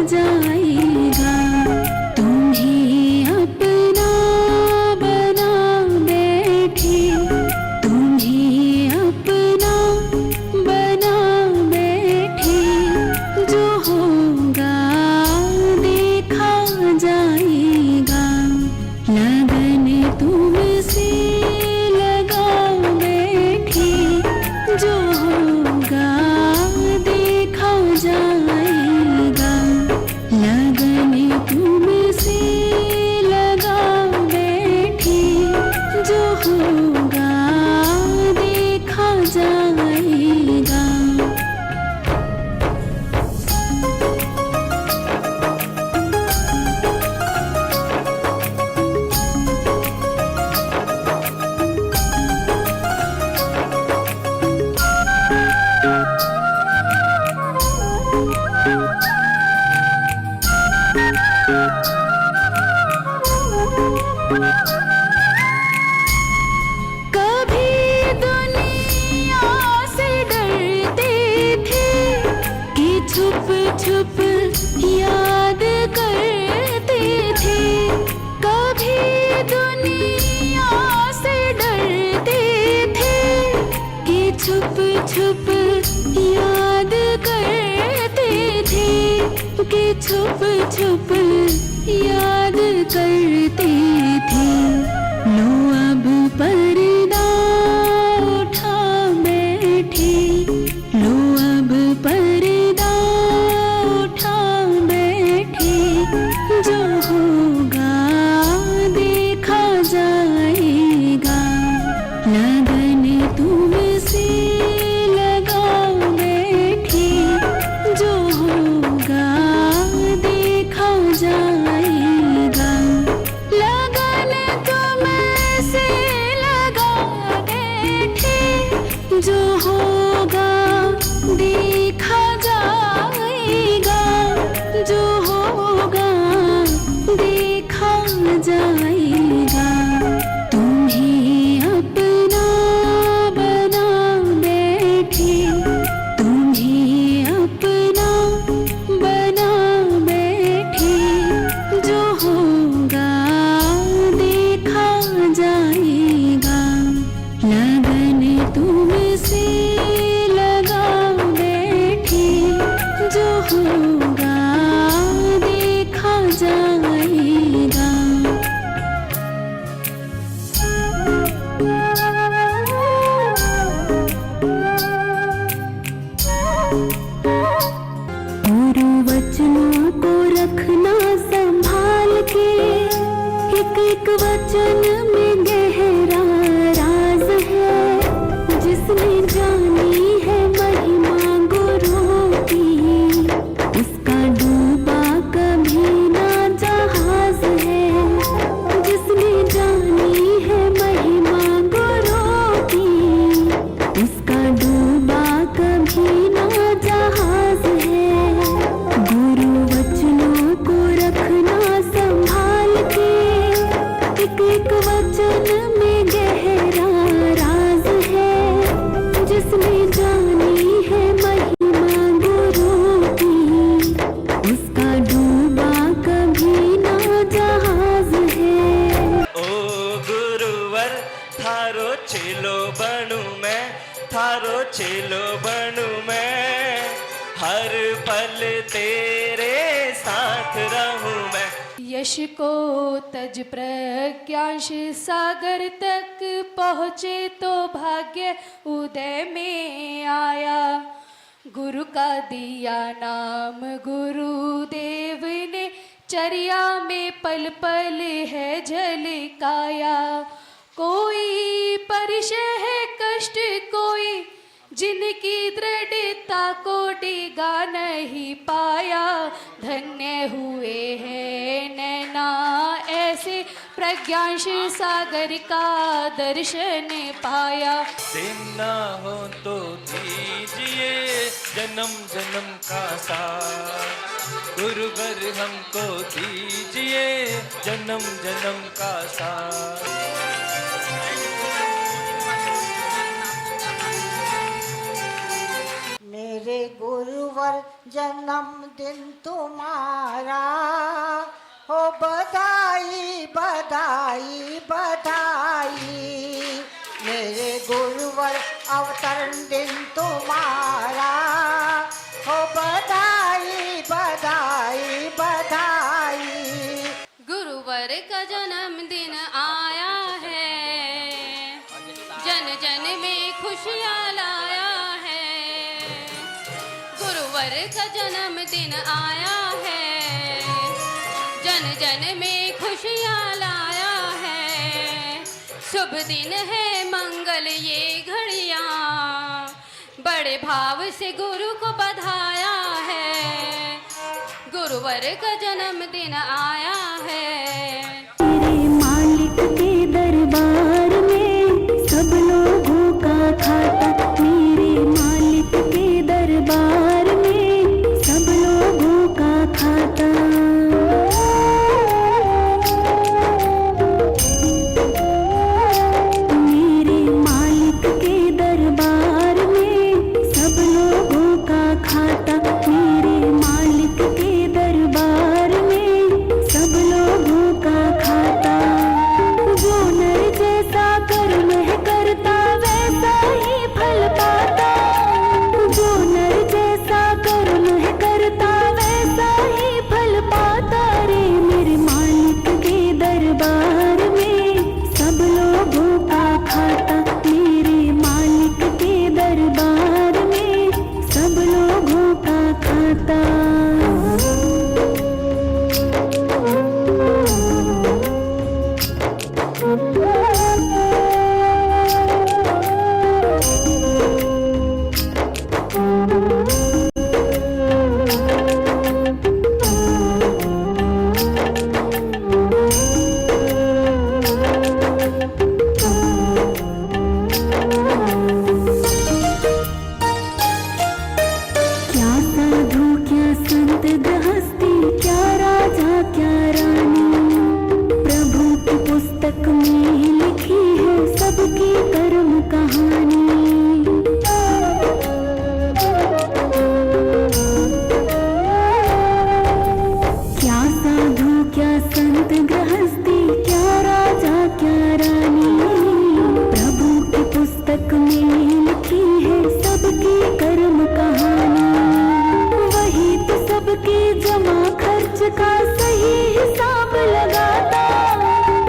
जाएगा। तुम्हें अपना बना बैठे, तुम्हें अपना बना बैठे, जो होगा देखा जाएगा। लगन तुमसे लगा बैठे, जो होगा देखा जाएगा। लगन तुमसे लगा बैठे, जो होगा देखा जाएगा। कभी दुनिया से डरते थे कि छुप छुप याद करते थे। कभी दुनिया से डरते थे कि छुप छुप याद करते थे, कि छुप छुप याद करते थे। लो अब पर्दा उठा बैठे, लो अब पर्दा उठा बैठे, जो होगा देखा जाएगा। लगन तुमसे लगा बैठे, जो होगा देखा जाएगा। लगन तुमसे लगा बैठे, जो होगा देखा जाएगा। जो होगा देखा जाएगा। तुम्हें अपना बना बैठे, तुम्हें अपना बना बैठे, जो होगा देखा जाएगा। लगन तुमसे लगा बैठे, जो होगा देखा जाएगा। गुरु वचनों को रखना संभाल के, एक एक वचन में गहरा राज है। जिसने जानी है महिमा गुरु की, उसका डूबा कभी ना जहाज है। जिसने जानी है महिमा गुरु की, उसका डूबा कभी ना जहाज है। गुरु वचनों को रखना संभाल के, एक एक वचन में गहरा राज है। जिसने जानी है महिमा गुरु की, उसका डूबा कभी ना जहाज है। ओ गुरुवर थारो चेलो बनू मैं, थारो चेलो बनू मैं, हर पल तेरे साथ रहूं मैं। यश को तज प्रज्ञांश सागर तक पहुँचे तो भाग्य उदय में आया। गुरु का दिया नाम गुरुदेव ने चर्या में पल पल है झलकाया। कोई परिचय है कष्ट कोई, जिनकी दृढ़ता को डिगा नहीं पाया। धन्य हुए हैं नैना ऐसे प्रज्ञांश सागर का दर्शन पाया। देना हो तो दीजिए जन्म जन्म का साथ, गुरुवर हमको दीजिए जन्म जन्म का साथ। मेरे गुरुवर गुरुवर जन्मदिन तुम्हारा हो बधाई बधाई बधाई। मेरे गुरुवर अवतरण दिन तुम्हारा हो बधाई बधाई बधाई। गुरुवर का जन्मदिन आया है, जन जन में खुशियाँ लाया है। गुरुवर का जन्मदिन आया है, जन जन में खुशियाँ लाया है। शुभ दिन है मंगल ये घड़ियाँ, बड़े भाव से गुरु को बधाया है। गुरुवर का जन्मदिन आया है। मेरे मालिक के दरबार में सब लोगों का खाता, मेरे मालिक के दरबार में सब लोगों का खाता। मेरे मालिक के दरबार में सब लोगों का खाता, मेरे मालिक के दरबार में सब लोगों का खाता। जो नर जैसा कर्म है करता वैसा ही फल पाता, जो नर जैसा कर्म है करता वैसा ही फल पाता रे। मेरे मालिक के दरबार में सब लोगों का खाता, मेरे मालिक के दरबार में सब लोगों का खाता। क्या साधु क्या संत गृहस्थी, क्या राजा क्या रानी, प्रभु की पुस्तक में लिखी है सबकी कर्म कहानी। क्या साधु क्या संत गृहस्थी, क्या राजा क्या रानी, प्रभु की पुस्तक में लिखी है सबकी कर्म कहानी। वही तो सबके जमा खर्च का सही हिसाब लगाता,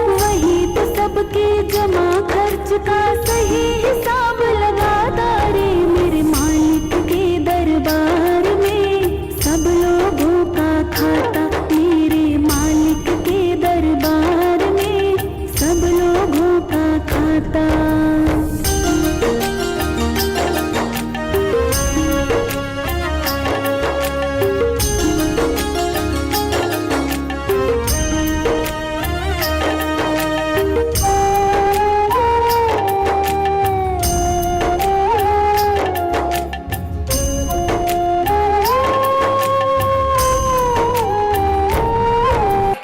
वही तो सबके जमा खर्च का सही हिसाब लगाता रे। मेरे मालिक के दरबार में सब लोगों का खाता, मेरे मालिक के दरबार में सब लोगों का खाता।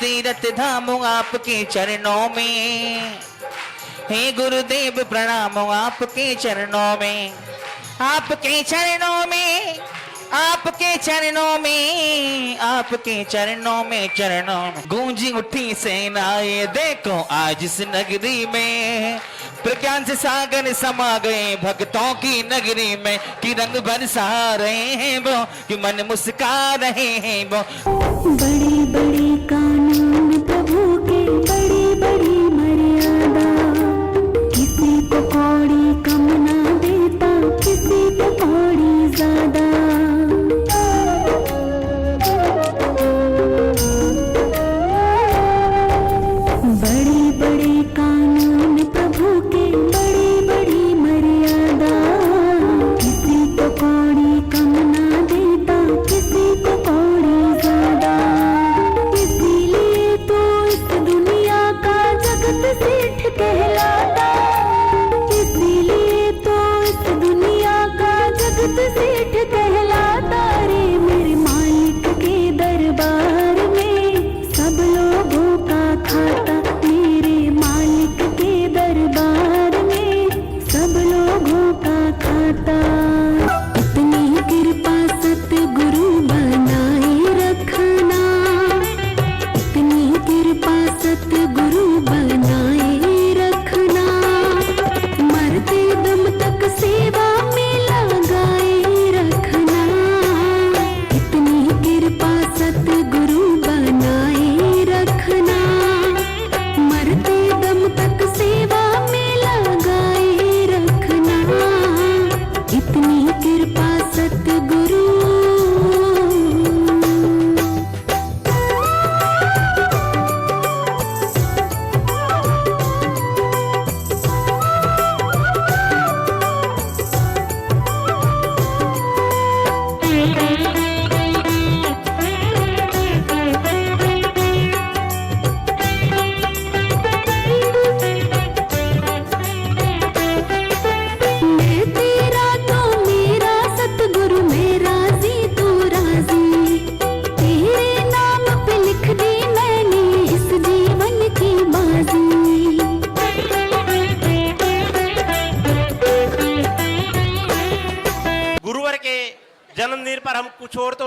तीरथ धाम आपके चरणों में, हे गुरुदेव प्रणाम आपके चरणों में, आपके चरणों में, आपके चरणों में, आपके चरणों में, चरणों में गूंजी उठी सेनाएं देखो आज इस नगरी में। प्रज्ञान से सागर समा गए भक्तों की नगरी में, कि रंग बरसा रहे हैं वो, कि मन मुस्का रहे हैं वो। बड़ी बड़ी कानून प्रभु के, बड़ी बड़ी मर्यादा, किसी को कौड़ी कम ना देता, किसी को कौड़ी ज्यादा। बड़ी बड़ी कानून प्रभु के, बड़ी बड़ी मर्यादा, किसी को कौड़ी कम ना देता, किसी को कौड़ी ज्यादा। इसीलिए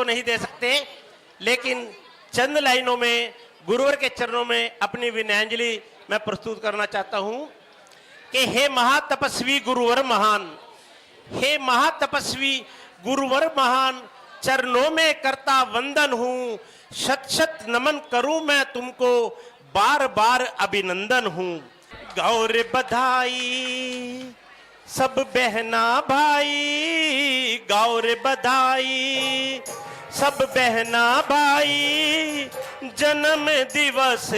नहीं दे सकते, लेकिन चंद लाइनों में गुरुवर के चरणों में अपनी विनयांजलि मैं प्रस्तुत करना चाहता हूं कि हे महातपस्वी गुरुवर महान, हे महातपस्वी गुरुवर महान, चरणों में करता वंदन हूं, शत शत नमन करूं मैं तुमको, बार बार अभिनंदन हूं। गौर बधाई सब बहना भाई, गौर बधाई सब बहना भाई, जन्म दिवस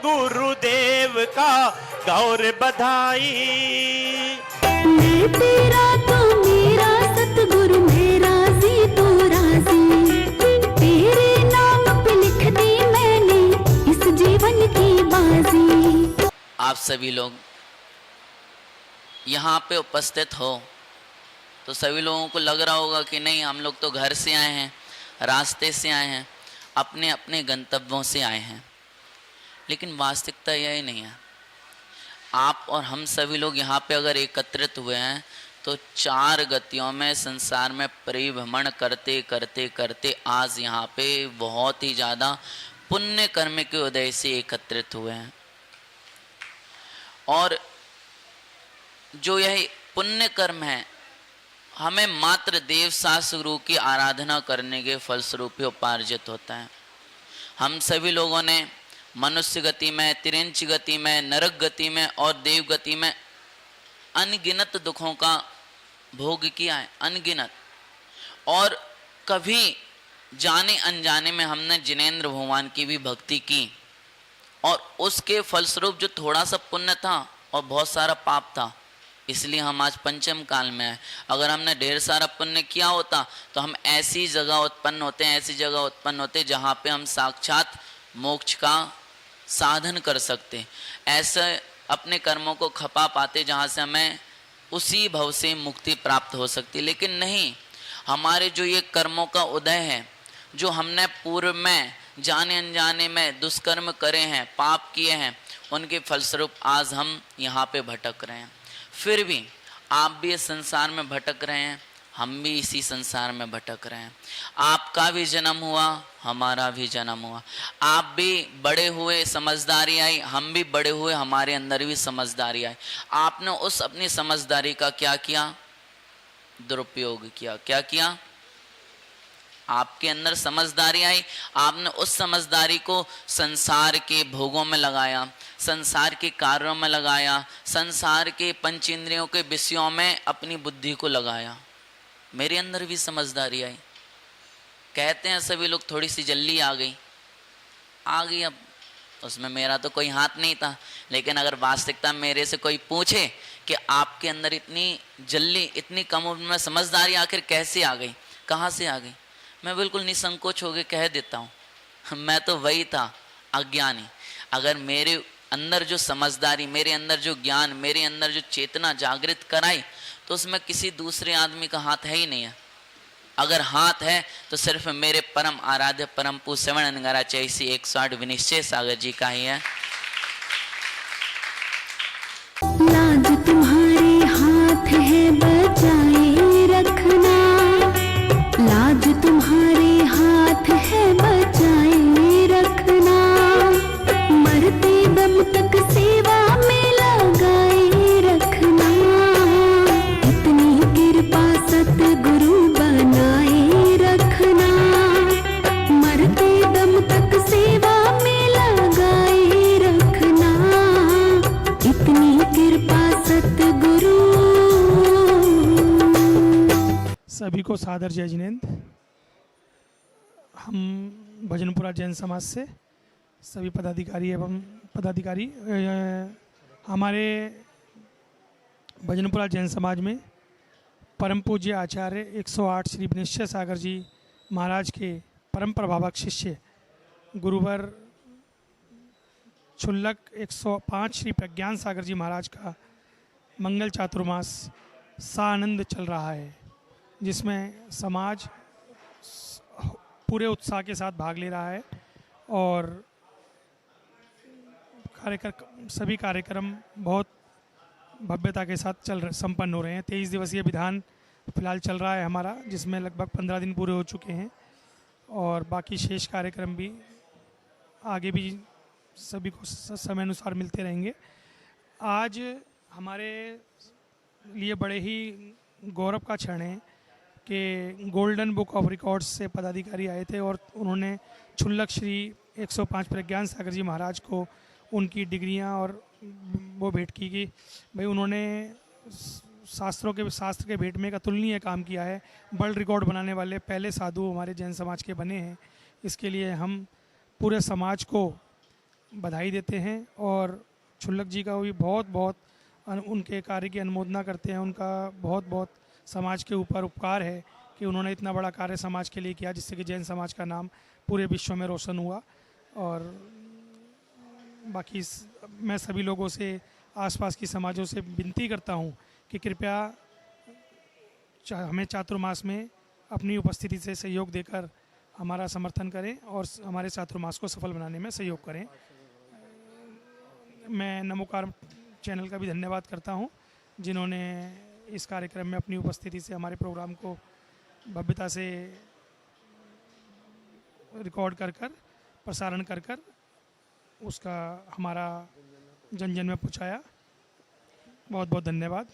गुरुदेव का गौर बधाई। मैं तेरा तो मेरा सतगुरु, मैं राजी तो राजी, तेरे नाम पे लिख दी मैंने इस जीवन की बाजी। आप सभी लोग यहाँ पे उपस्थित हो तो सभी लोगों को लग रहा होगा कि नहीं, हम लोग तो घर से आए हैं, रास्ते से आए हैं, अपने अपने गंतव्यों से आए हैं, लेकिन वास्तविकता यही नहीं है। आप और हम सभी लोग यहाँ पे अगर एकत्रित हुए हैं तो 4 गतियों में संसार में परिभ्रमण करते करते करते आज यहाँ पे बहुत ही ज़्यादा पुण्य कर्म के उदय से एकत्रित हुए हैं। और जो यह पुण्य कर्म है हमें मात्र देव शास्त्र गुरु की आराधना करने के फलस्वरूप उपार्जित होता है। हम सभी लोगों ने मनुष्य गति में, तिरंच गति में, नरक गति में और देव गति में अनगिनत दुखों का भोग किया है, अनगिनत। और कभी जाने अनजाने में हमने जिनेंद्र भगवान की भी भक्ति की और उसके फलस्वरूप जो थोड़ा सा पुण्य था और बहुत सारा पाप था, इसलिए हम आज पंचम काल में आए। अगर हमने ढेर सारा पुण्य किया होता तो हम ऐसी जगह उत्पन्न होते हैं, ऐसी जगह उत्पन्न होते जहाँ पे हम साक्षात मोक्ष का साधन कर सकते, ऐसे अपने कर्मों को खपा पाते जहाँ से हमें उसी भव से मुक्ति प्राप्त हो सकती। लेकिन नहीं, हमारे जो ये कर्मों का उदय है, जो हमने पूर्व में जाने अनजाने में दुष्कर्म करे हैं, पाप किए हैं, उनके फलस्वरूप आज हम यहाँ पे भटक रहे हैं। फिर भी आप भी इस संसार में भटक रहे हैं, हम भी इसी संसार में भटक रहे हैं। आपका भी जन्म हुआ, हमारा भी जन्म हुआ, आप भी बड़े हुए, समझदारी आई, हम भी बड़े हुए, हमारे अंदर भी समझदारी आई। आपने उस अपनी समझदारी का क्या किया? दुरुपयोग किया। क्या किया? आपके अंदर समझदारी आई, आपने उस समझदारी को संसार के भोगों में लगाया, संसार के कार्यों में लगाया, संसार के पंचेंद्रियों के विषयों में अपनी बुद्धि को लगाया। मेरे अंदर भी समझदारी आई। कहते हैं सभी लोग थोड़ी सी जल्दी आ गई, अब उसमें मेरा तो कोई हाथ नहीं था। लेकिन अगर वास्तविकता मेरे से कोई पूछे कि आपके अंदर इतनी जल्दी, इतनी कम उम्र में समझदारी आखिर कैसे आ गई, कहाँ से आ गई, मैं बिल्कुल निसंकोच होकर कह देता हूँ, मैं तो वही था, अज्ञानी। अगर मेरे अंदर जो समझदारी, मेरे अंदर जो ज्ञान, मेरे अंदर जो चेतना जागृत कराई, तो उसमें किसी दूसरे आदमी का हाथ है ही नहीं है। अगर हाथ है तो सिर्फ मेरे परम आराध्य परम पूज्य श्रवण अंगाराचार्य श्री 108 विनिश्चय सागर जी का ही है। लाज तुम्हारे हाथ है बचाए रखना, लाज तुम्हारे हाथ है बचाए रखना, मरते दम तक सेवा में लगाए रखना, इतनी कृपा सतगुरु बनाए रखना, मरते दम तक सेवा में लगाए रखना, इतनी कृपा सतगुरु। सभी को सादर जय जिनेंद्र। हम भजनपुरा जैन समाज से सभी पदाधिकारी हमारे भजनपुरा जैन समाज में परम पूज्य आचार्य 108 श्री विनिश्चय सागर जी महाराज के परम प्रभावक शिष्य गुरुवर क्षुल्लक 105 श्री प्रज्ञान सागर जी महाराज का मंगल चातुर्मास सानंद चल रहा है, जिसमें समाज पूरे उत्साह के साथ भाग ले रहा है और सभी कार्यक्रम बहुत भव्यता के साथ संपन्न हो रहे हैं। 23 दिवसीय विधान फिलहाल चल रहा है हमारा, जिसमें लगभग 15 दिन पूरे हो चुके हैं और बाकी शेष कार्यक्रम भी आगे भी सभी को समय अनुसार मिलते रहेंगे। आज हमारे लिए बड़े ही गौरव का क्षण है कि गोल्डन बुक ऑफ रिकॉर्ड्स से पदाधिकारी आए थे और उन्होंने क्षुल्लक श्री 105 प्रज्ञान सागर जी महाराज को उनकी डिग्रियां और वो भेंट की कि भाई उन्होंने शास्त्र के भेंट में एक अतुलनीय काम किया है। वर्ल्ड रिकॉर्ड बनाने वाले पहले साधु हमारे जैन समाज के बने हैं। इसके लिए हम पूरे समाज को बधाई देते हैं और क्षुल्लक जी का भी बहुत बहुत उनके कार्य की अनुमोदना करते हैं। उनका बहुत बहुत समाज के ऊपर उपकार है कि उन्होंने इतना बड़ा कार्य समाज के लिए किया जिससे कि जैन समाज का नाम पूरे विश्व में रोशन हुआ। और बाकी मैं सभी लोगों से, आसपास की समाजों से विनती करता हूँ कि कृपया हमें चातुर्मास में अपनी उपस्थिति से सहयोग देकर हमारा समर्थन करें और हमारे चातुर्मास को सफल बनाने में सहयोग करें। मैं नमोकार चैनल का भी धन्यवाद करता हूं, जिन्होंने इस कार्यक्रम में अपनी उपस्थिति से हमारे प्रोग्राम को भव्यता से रिकॉर्ड कर प्रसारण कर उसका हमारा जन जन में पहुंचाया। बहुत बहुत धन्यवाद।